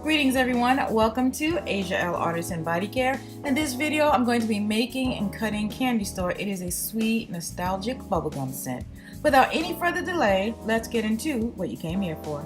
Greetings everyone, welcome to Asia L Artisan Body Care. In this video I'm going to be making and cutting Candy Store. It is a sweet, nostalgic bubblegum scent. Without any further delay, let's get into what you came here for.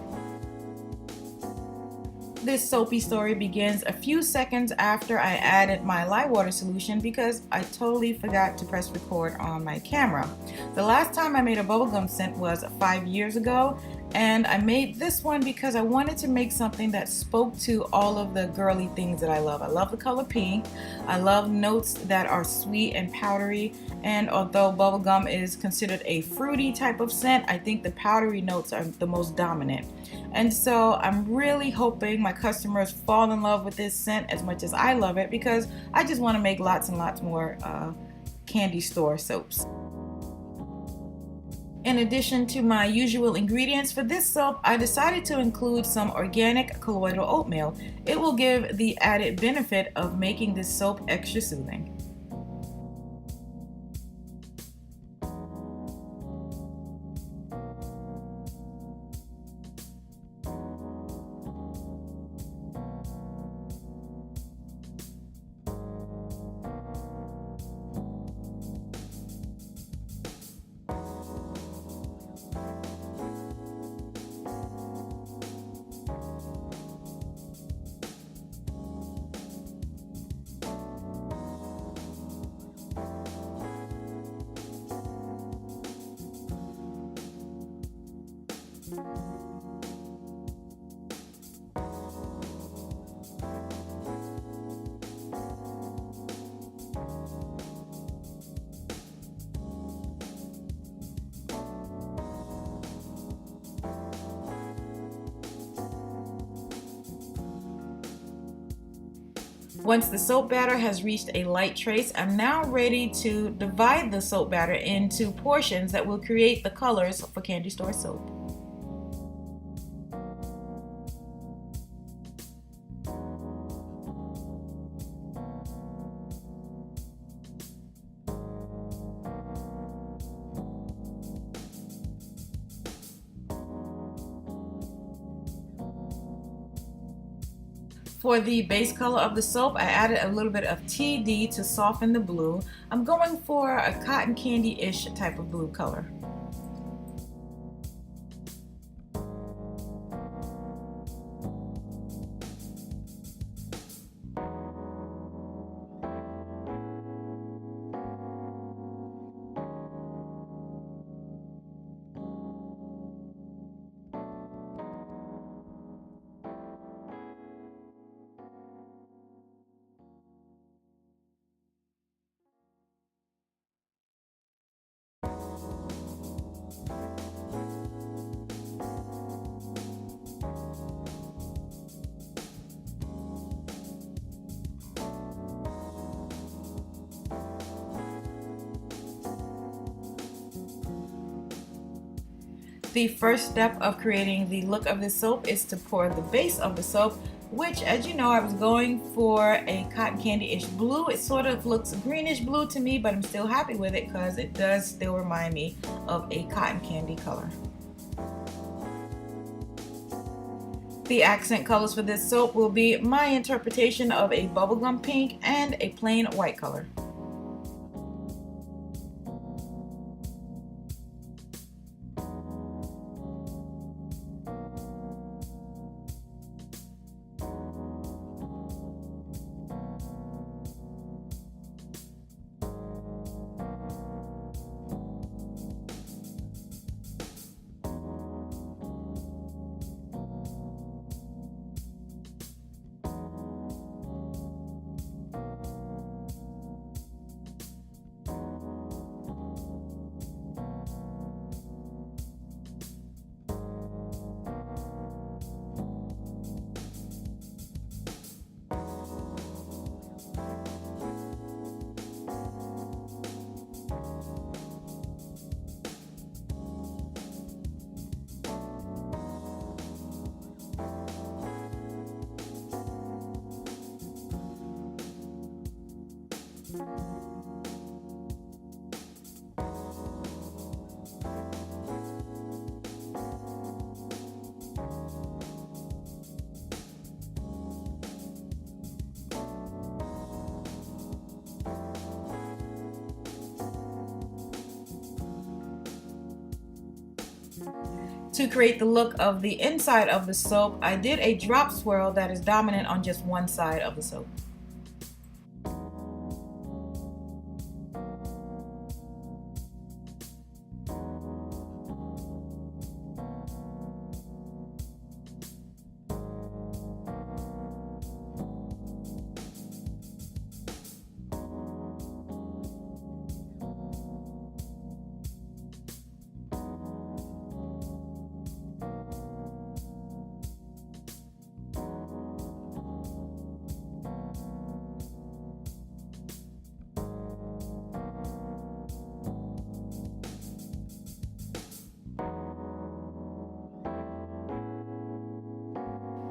This soapy story begins a few seconds after I added my lye water solution because I totally forgot to press record on my camera. The last time I made a bubblegum scent was 5 years ago, and I made this one because I wanted to make something that spoke to all of the girly things that I love. I love the color pink, I love notes that are sweet and powdery, and although bubblegum is considered a fruity type of scent, I think the powdery notes are the most dominant. And so I'm really hoping my customers fall in love with this scent as much as I love it, because I just want to make lots and lots more Candy Store soaps. In addition to my usual ingredients for this soap, I decided to include some organic colloidal oatmeal. It will give the added benefit of making this soap extra soothing. Once the soap batter has reached a light trace, I'm now ready to divide the soap batter into portions that will create the colors for Candy Store soap. For the base color of the soap, I added a little bit of TD to soften the blue. I'm going for a cotton candy-ish type of blue color. The first step of creating the look of this soap is to pour the base of the soap, which, as you know, I was going for a cotton candy-ish blue. It sort of looks greenish blue to me, but I'm still happy with it because it does still remind me of a cotton candy color. The accent colors for this soap will be my interpretation of a bubblegum pink and a plain white color. To create the look of the inside of the soap, I did a drop swirl that is dominant on just one side of the soap.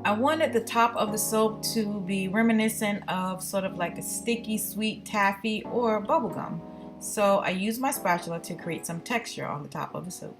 I wanted the top of the soap to be reminiscent of sort of like a sticky sweet taffy or bubblegum. So I used my spatula to create some texture on the top of the soap.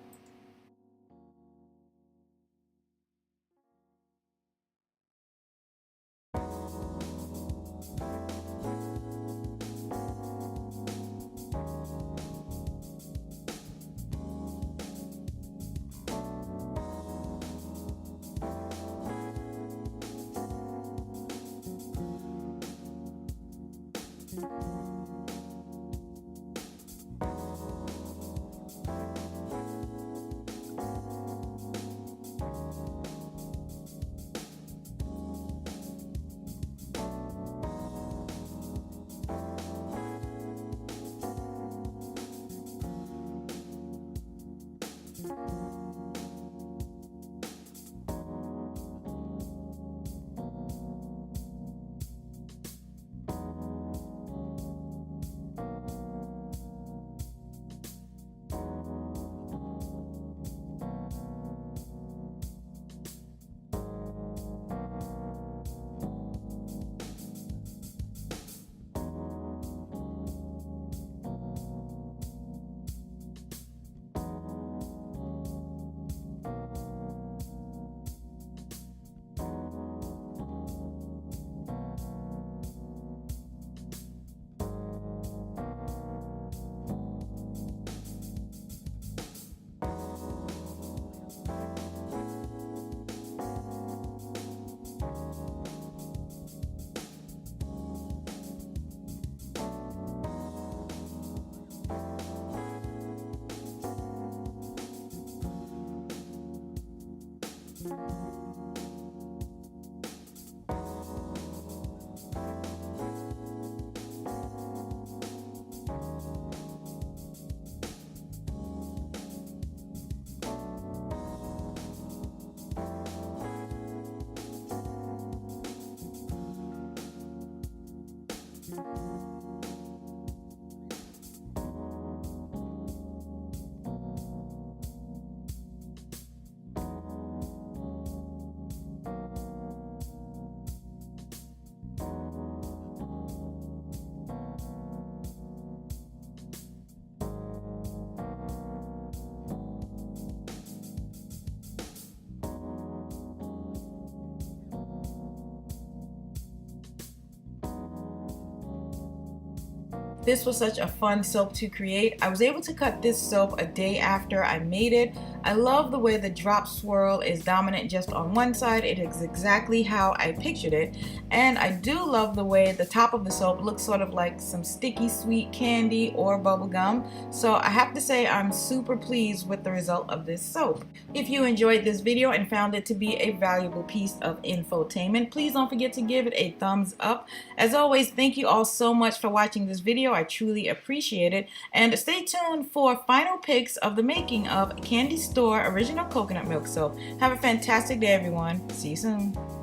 This was such a fun soap to create. I was able to cut this soap a day after I made it. I love the way the drop swirl is dominant just on one side. It is exactly how I pictured it. And I do love the way the top of the soap looks sort of like some sticky sweet candy or bubble gum. So I have to say I'm super pleased with the result of this soap. If you enjoyed this video and found it to be a valuable piece of infotainment, please don't forget to give it a thumbs up. As always, thank you all so much for watching this video. I truly appreciate it. And stay tuned for final pics of the making of Candy Store Original Coconut Milk Soap. Have a fantastic day, everyone. See you soon.